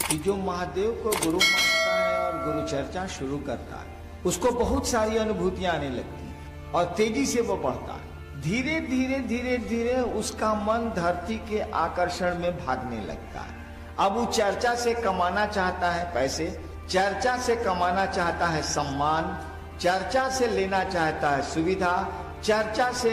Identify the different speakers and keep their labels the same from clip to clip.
Speaker 1: कि जो महादेव को गुरु मानता है और गुरु चर्चा शुरू करता है उसको बहुत सारी अनुभूतियां आने लगती हैं और तेजी से वो बढ़ता है। धीरे धीरे धीरे धीरे उसका मन धरती के आकर्षण में भागने लगता है। अब वो चर्चा से कमाना चाहता है पैसे, चर्चा से कमाना चाहता है सम्मान, चर्चा से लेना चाहता है सुविधा, चर्चा से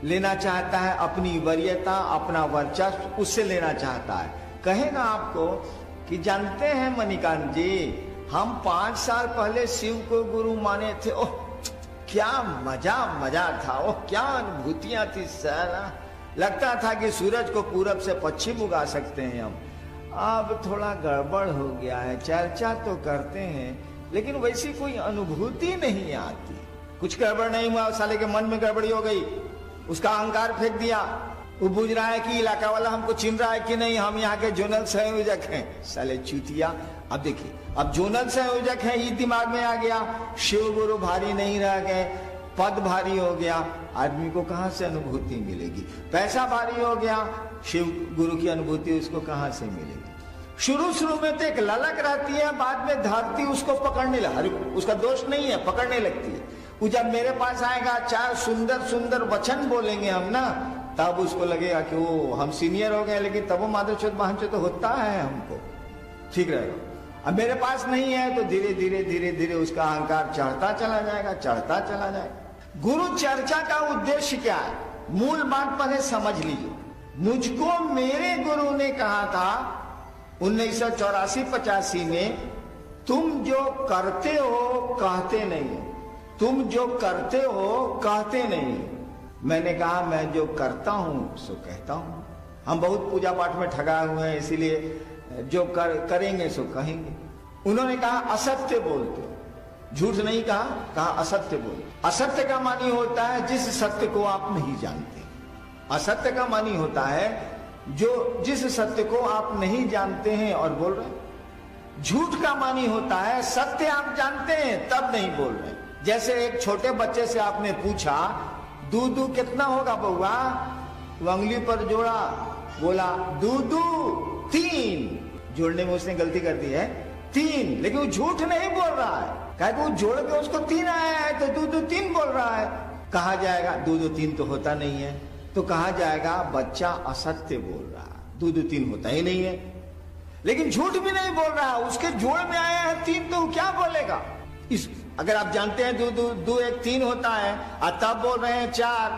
Speaker 1: लेना चाहता है अपनी वरीयता, अपना वर्चस्व, उससे लेना चाहता है। कहेगा आपको कि जानते हैं मणिकांत जी, हम 5 साल पहले शिव को गुरु माने थे, ओह क्या मजा था, ओह क्या अनुभूतियां थी सर, लगता था कि सूरज को पूरब से पश्चिम उगा सकते हैं हम। अब थोड़ा गड़बड़ हो गया है, चर्चा तो करते हैं लेकिन वैसी कोई अनुभूति नहीं आती। कुछ गड़बड़ नहीं हुआ, साले के मन में गड़बड़ी हो गई, उसका अहंकार फेंक दिया। वो बुझ रहा है कि इलाका वाला हमको चिन्ह रहा है कि नहीं, हम यहाँ के जोनल संयोजक हैं। साले चूतिया। अब देखिए, अब जोनल संयोजक हैं, ये दिमाग में आ गया, शिव गुरु भारी नहीं रह गए, पद भारी हो गया, आदमी को कहां से अनुभूति मिलेगी? पैसा भारी हो गया, शिव गुरु की अनुभूति उसको कहां से मिलेगी? शुरू में तो एक ललक रहती है, बाद में धरती उसको पकड़ने लगे, उसका दोष नहीं है, पकड़ने लगती है। वो जब मेरे पास आएगा, 4 सुंदर सुंदर वचन बोलेंगे हम ना, तब उसको लगेगा कि वो हम सीनियर हो गए, लेकिन तब वो माधवचोद बहनचोद तो होता है हमको, ठीक रहेगा। अब मेरे पास नहीं है तो धीरे धीरे धीरे धीरे उसका अहंकार चढ़ता चला जाएगा, चढ़ता चला जाएगा। गुरु चर्चा का उद्देश्य क्या है? मूल बात पहले समझ लीजिए। मुझको मेरे गुरु ने कहा था 1984-85 में, तुम जो करते हो कहते नहीं, तुम जो करते हो कहते नहीं। मैंने कहा मैं जो करता हूं सो कहता हूं। हम बहुत पूजा पाठ में ठगाए हुए हैं, इसीलिए जो करेंगे सो कहेंगे। उन्होंने कहा असत्य बोलते हो, झूठ नहीं कहा असत्य बोलते। असत्य का मानी होता है जिस सत्य को आप नहीं जानते। असत्य का मानी होता है जो जिस सत्य को आप नहीं जानते हैं और बोल रहे हैं। झूठ का मानी होता है सत्य आप जानते हैं तब नहीं बोल रहे। जैसे एक छोटे बच्चे से आपने पूछा दूधू कितना होगा बउआ, वो अंगुली पर जोड़ा, बोला दूधू 3, जोड़ने में उसने गलती कर दी है 3, लेकिन वो झूठ नहीं बोल रहा है, कहे वो जोड़ के उसको 3 आया है तो दूधू 3 बोल रहा है। कहा जाएगा दूधू 3 तो होता नहीं है, तो कहा जाएगा बच्चा असत्य बोल रहा है, दूधू 3 होता ही नहीं है। लेकिन झूठ भी नहीं बोल रहा, उसके जोड़ में आया है 3, तो क्या बोलेगा? इस अगर आप जानते हैं 2 1 3 होता है और तब बोल रहे हैं 4,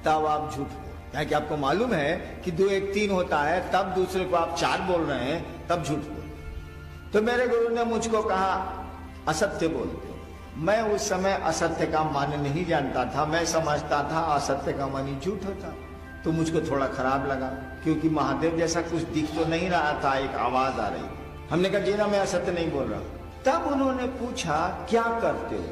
Speaker 1: तब आप झूठ बोल रहे हैं। कि आपको मालूम है कि 2 1 3 होता है, तब दूसरे को आप 4 बोल रहे हैं, तब झूठ बोल। तो मेरे गुरु ने मुझको कहा असत्य बोलते हो। मैं उस समय असत्य का माने नहीं जानता था, मैं समझता था असत्य का मानी झूठ होता। तो मुझको थोड़ा खराब लगा, क्योंकि महादेव जैसा कुछ दिख तो नहीं रहा था, एक आवाज आ रही। हमने कहा जी ना, मैं असत्य नहीं बोल रहा। तब उन्होंने पूछा क्या करते हो?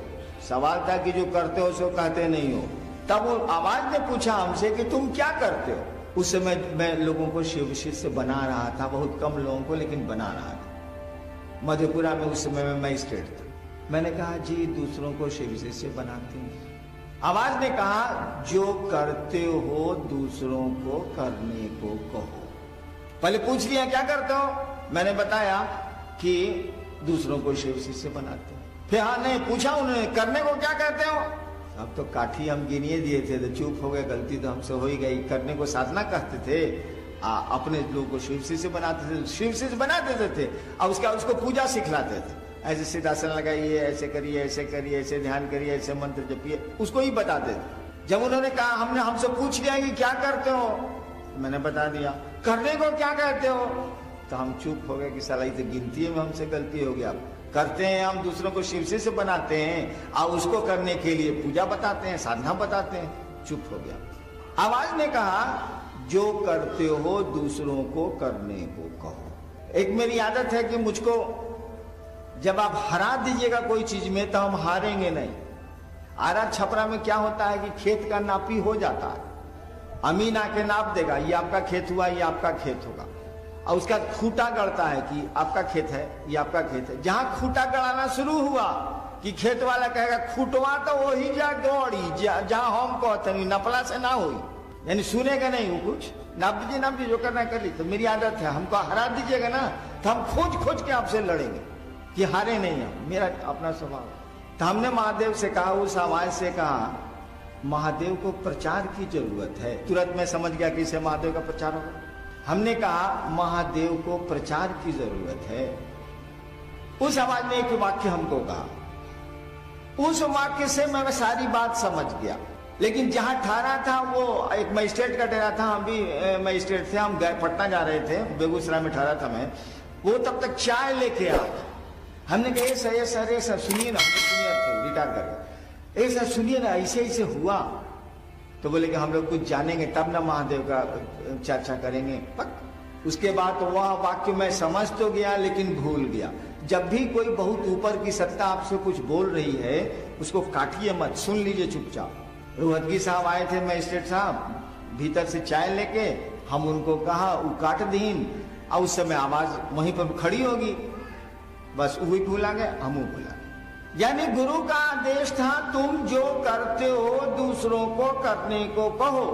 Speaker 1: सवाल था कि जो करते हो सो कहते नहीं हो। तब वो आवाज ने पूछा हमसे कि तुम क्या करते हो? उस समय मैं लोगों को शिव शिष्य बना रहा था, बहुत कम लोगों को, लेकिन बना रहा था। मधेपुरा में उस समय में मजिस्ट्रेट था। मैंने कहा जी दूसरों को शिव शिष्य बनाते हैं। आवाज ने कहा जो करते हो दूसरों को करने को कहो। पहले पूछ लिया क्या करते हो, मैंने बताया कि दूसरों को शिव शिष्य बनाते हैं। फिर हाँ नहीं पूछा उन्होंने करने को क्या कहते हो? अब तो काठी हम गिनिए दिए थे तो चुप हो गए, गलती तो हमसे हो ही गई। करने को साधना कहते थे, अपने लोगों को शिव शिष्य बनाते थे, शिव शिष्य बना देते थे। अब उसको पूजा सिखलाते थे, ऐसे सिद्धासन लगाइए, ऐसे करिए, ऐसे करिए, ऐसे ध्यान करिए, ऐसे मंत्र जपिए, उसको ही बताते थे। जब उन्होंने कहा, हमसे पूछ लिया कि क्या करते हो, मैंने बता दिया। करने को क्या कहते हो? तो हम चुप हो गए कि साला इसे गिनती में हमसे गलती हो गया। करते हैं हम दूसरों को शिव से बनाते हैं और उसको करने के लिए पूजा बताते हैं, साधना बताते हैं। चुप हो गया। आवाज ने कहा जो करते हो दूसरों को करने को कहो। एक मेरी आदत है कि मुझको जब आप हरा दीजिएगा कोई चीज में तो हम हारेंगे नहीं। आरा छपरा में क्या होता है कि खेत का नापी हो जाता है, अमीन आके नाप देगा, ये आपका खेत हुआ, ये आपका खेत होगा, और उसका खूंटा गड़ता है कि आपका खेत है, ये आपका खेत है। जहां खूंटा गड़ाना शुरू हुआ कि खेत वाला कहेगा खूंटवा तो वही जा गौड़ी जहां हम कहते नहीं, नपला से ना हुई, यानी सुनेगा नहीं वो कुछ। नाप दीजिए जो करना कर ली। तो मेरी आदत है, हमको हरा दीजिएगा ना तो हम खोज खोज के आपसे लड़ेंगे कि हारे नहीं हम, मेरा अपना स्वभाव। तो हमने महादेव से कहा, उस आवाज से कहा, महादेव को प्रचार की जरूरत है। तुरंत मैं समझ गया कि इससे महादेव का प्रचार होगा। हमने कहा महादेव को प्रचार की जरूरत है। उस आवाज ने एक वाक्य हमको कहा, उस वाक्य से मैं सारी बात समझ गया। लेकिन जहां ठहरा था वो एक मजिस्ट्रेट का डेरा था, हम भी मजिस्ट्रेट थे, हम पटना जा रहे थे, बेगूसराय में ठहरा था मैं। वो तब तक चाय लेके आ, हमने कहा सर सुनिए ना, सीनियर थे रिटायर कर, सर सुनिए ना, ऐसे ऐसे हुआ। तो बोले कि हम लोग कुछ जानेंगे तब ना महादेव का चर्चा करेंगे। उसके बाद तो वह वाक्य मैं समझ तो गया लेकिन भूल गया। जब भी कोई बहुत ऊपर की सत्ता आपसे कुछ बोल रही है, उसको काटिए मत, सुन लीजिए चुपचाप। रोहतगी साहब आए थे, मजिस्ट्रेट साहब, भीतर से चाय लेके, हम उनको कहा वो काट दीन, और उस समय आवाज वहीं पर खड़ी होगी, बस वही भूला गए, हम भूला। यानी गुरु का आदेश था, तुम जो करते हो दूसरों को करने को कहो।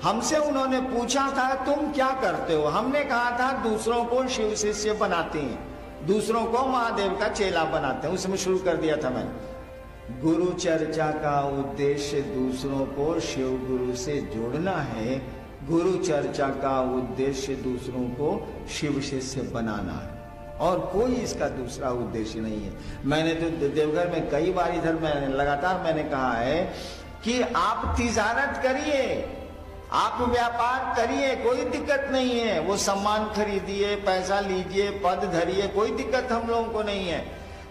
Speaker 1: हमसे उन्होंने पूछा था तुम क्या करते हो, हमने कहा था दूसरों को शिव शिष्य बनाते हैं, दूसरों को महादेव का चेला बनाते हैं। उसमें शुरू कर दिया था मैंने। गुरु चर्चा का उद्देश्य दूसरों को शिव गुरु से जोड़ना है, गुरु चर्चा का उद्देश्य दूसरों को शिव शिष्य बनाना है, और कोई इसका दूसरा उद्देश्य नहीं है। मैंने तो देवघर में कई बार इधर मैं लगातार मैंने कहा है कि आप तिजारत करिए, आप व्यापार करिए, कोई दिक्कत नहीं है। वो सम्मान खरीदिए, पैसा लीजिए, पद धरिए, कोई दिक्कत हम लोगों को नहीं है।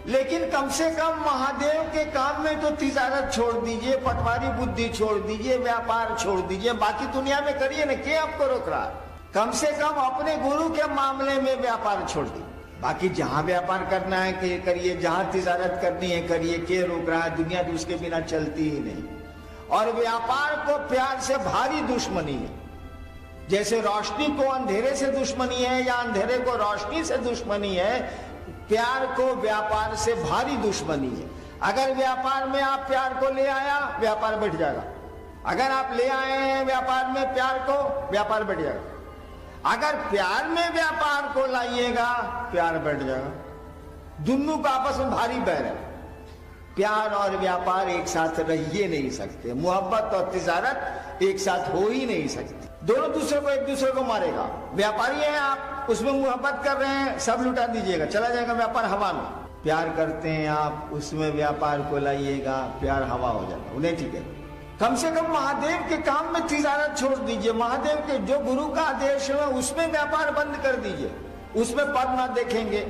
Speaker 1: लेकिन कम से कम महादेव के काम में तो तिजारत छोड़ दीजिए, पटवारी बुद्धि छोड़ दीजिए, व्यापार छोड़ दीजिए, बाकी दुनिया में करिए ना, क्या आपको रोक रहा है? कम से कम अपने गुरु के मामले में व्यापार छोड़ दीजिए। बाकी जहां व्यापार करना है कि करिए, जहां तिजारत करनी है करिए, के रोक रहा है? दुनिया तो उसके बिना चलती ही नहीं। और व्यापार को प्यार से भारी दुश्मनी है। जैसे रोशनी को अंधेरे से दुश्मनी है या अंधेरे को रोशनी से दुश्मनी है, प्यार को व्यापार से भारी दुश्मनी है। अगर व्यापार में आप प्यार को ले आया, व्यापार बैठ जाएगा। अगर आप ले आए हैं व्यापार में प्यार को, व्यापार बैठ जाएगा। अगर प्यार में व्यापार को लाइएगा, प्यार बैठ जाएगा। दोनों का आपस में भारी बैर है। प्यार और व्यापार एक साथ रह ही नहीं सकते, मोहब्बत और तिजारत एक साथ हो ही नहीं सकती। दोनों दूसरे को एक दूसरे को मारेगा। व्यापारी हैं आप, उसमें मोहब्बत कर रहे हैं, सब लुटा दीजिएगा, चला जाएगा व्यापार हवा में। प्यार करते हैं आप, उसमें व्यापार को लाइएगा, प्यार हवा हो जाएगा, उन्हें ठीक है। कम से कम महादेव के काम में तिजारत छोड़ दीजिए। महादेव के जो गुरु का आदेश है उसमें व्यापार बंद कर दीजिए। उसमें पद ना देखेंगे,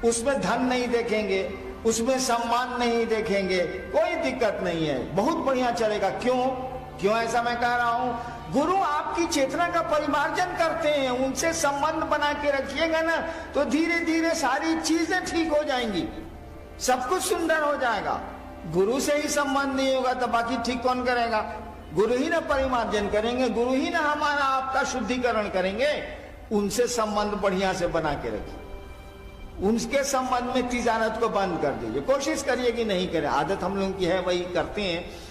Speaker 1: उसमें धन नहीं देखेंगे, उसमें सम्मान नहीं देखेंगे, कोई दिक्कत नहीं है, बहुत बढ़िया चलेगा। क्यों ऐसा मैं कह रहा हूं? गुरु आपकी चेतना का परिमार्जन करते हैं, उनसे संबंध बना के रखिएगा ना, तो धीरे धीरे सारी चीजें ठीक हो जाएंगी, सब कुछ सुंदर हो जाएगा। गुरु से ही संबंध नहीं होगा तो बाकी ठीक कौन करेगा? गुरु ही ना परिमार्जन करेंगे, गुरु ही ना हमारा आपका शुद्धिकरण करेंगे। उनसे संबंध बढ़िया से बना के रखिए, उनके संबंध में तिजारत को बंद कर दीजिए। कोशिश करिए कि नहीं करें, आदत हम लोगों की है वही करते हैं।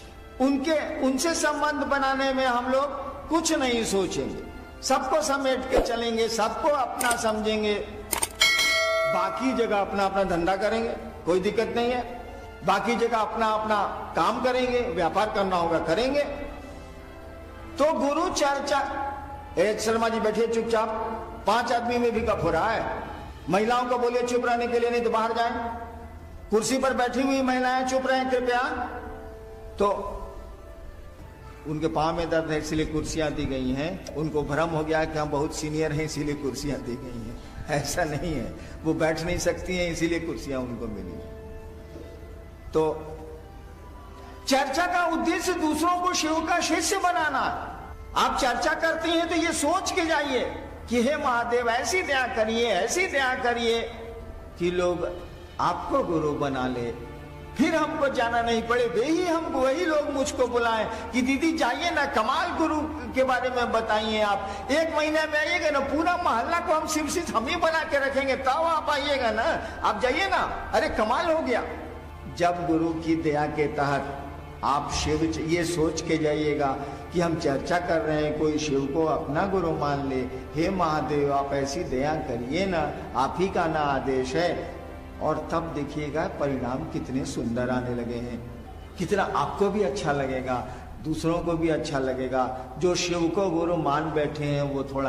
Speaker 1: उनसे संबंध बनाने में हम लोग कुछ नहीं सोचेंगे, सबको समेट के चलेंगे, सबको अपना समझेंगे, बाकी जगह अपना अपना धंधा करेंगे, कोई दिक्कत नहीं है। बाकी जगह अपना अपना काम करेंगे, व्यापार करना होगा करेंगे। तो गुरु चर्चा, शर्मा जी बैठिए चुपचाप, 5 आदमी में भी कफ हो रहा है। महिलाओं को बोलिए चुप रहने के लिए, नहीं तो बाहर जाएं। कुर्सी पर बैठी हुई महिलाएं चुप रहें कृपया। तो उनके पांव में दर्द है इसलिए कुर्सियां दी गई हैं। उनको भ्रम हो गया कि हम बहुत सीनियर हैं इसीलिए कुर्सियां दी गई हैं। ऐसा नहीं है, वो बैठ नहीं सकती हैं इसीलिए कुर्सियां उनको मिली। तो चर्चा का उद्देश्य दूसरों को शिव का शिष्य बनाना। आप चर्चा करते हैं तो ये सोच के जाइए कि हे महादेव ऐसी दया करिए, ऐसी दया करिए कि लोग आपको गुरु बना ले, फिर हमको जाना नहीं पड़े, वही लोग मुझको बुलाएं कि दीदी जाइए ना, कमाल गुरु के बारे में बताइए। आप 1 महीने में आइएगा ना, पूरा मोहल्ला को हम शिवशिष्य हम ही बना के रखेंगे, तब आप आइएगा ना, आप जाइए ना, अरे कमाल हो गया। जब गुरु की दया के तहत आप शिव ये सोच के जाइएगा कि हम चर्चा कर रहे हैं, कोई शिव को अपना गुरु मान ले। हे महादेव, आप ऐसी दया करिए ना, आप ही का ना आदेश है। और तब देखिएगा परिणाम कितने सुंदर आने लगे हैं, कितना आपको भी अच्छा लगेगा, दूसरों को भी अच्छा लगेगा। जो शिव को गुरु मान बैठे हैं वो थोड़ा